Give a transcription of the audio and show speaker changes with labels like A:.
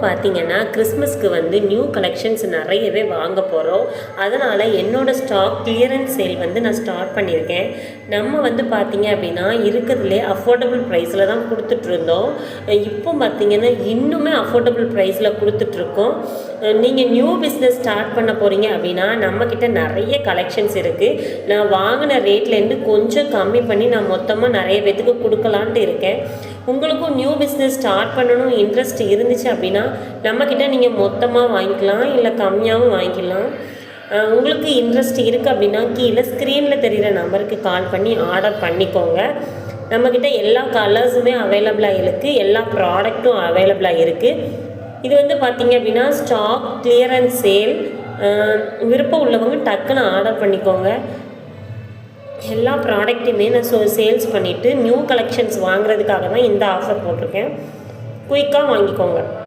A: பார்த்தீங்கன்னா கிறிஸ்மஸ்க்கு வந்து நியூ கலெக்ஷன்ஸ் நிறையவே வாங்க போகிறோம். அதனால் என்னோடய ஸ்டாக் கிளியரன்ஸ் சேல் வந்து நான் ஸ்டார்ட் பண்ணியிருக்கேன். நம்ம வந்து பார்த்திங்க அப்படின்னா இருக்கிறதுலே அஃபோர்டபுள் ப்ரைஸில் தான் கொடுத்துட்ருந்தோம். இப்போ பார்த்திங்கன்னா இன்னுமே அஃபோர்டபுள் ப்ரைஸில் கொடுத்துட்ருக்கோம். நீங்கள் நியூ பிஸ்னஸ் ஸ்டார்ட் பண்ண போகிறீங்க அப்படின்னா நம்மக்கிட்ட நிறைய கலெக்ஷன்ஸ் இருக்குது. நான் வாங்கின ரேட்லேருந்து கொஞ்சம் கம்மி பண்ணி நான் மொத்தமாக நிறைய பேத்துக்கு கொடுக்கலான்ட்டு இருக்கேன். உங்களுக்கும் நியூ பிஸ்னஸ் ஸ்டார்ட் பண்ணணும் இன்ட்ரெஸ்ட் இருந்துச்சு அப்படின்னா நம்மக்கிட்ட நீங்கள் மொத்தமாக வாங்கிக்கலாம், இல்லை கம்மியாகவும் வாங்கிக்கலாம். உங்களுக்கு இன்ட்ரெஸ்ட் இருக்குது அப்படின்னா கீழே ஸ்க்ரீனில் தெரிகிற நம்பருக்கு கால் பண்ணி ஆர்டர் பண்ணிக்கோங்க. நம்மக்கிட்ட எல்லா கலர்ஸுமே அவைலபிளாக இருக்குது, எல்லா ப்ராடக்ட்டும் அவைலபிளாக இருக்குது. இது வந்து பார்த்திங்க அப்படின்னா ஸ்டாக் கிளியரன்ஸ் சேல். விருப்பம் உள்ளவங்க டக்குன்னு ஆர்டர் பண்ணிக்கோங்க. எல்லா ப்ராடக்ட்டுமே நான் சேல்ஸ் பண்ணிவிட்டு நியூ கலெக்ஷன்ஸ் வாங்குறதுக்காக தான் இந்த ஆஃபர் போட்டிருக்கேன். குயிக்காக வாங்கிக்கோங்க.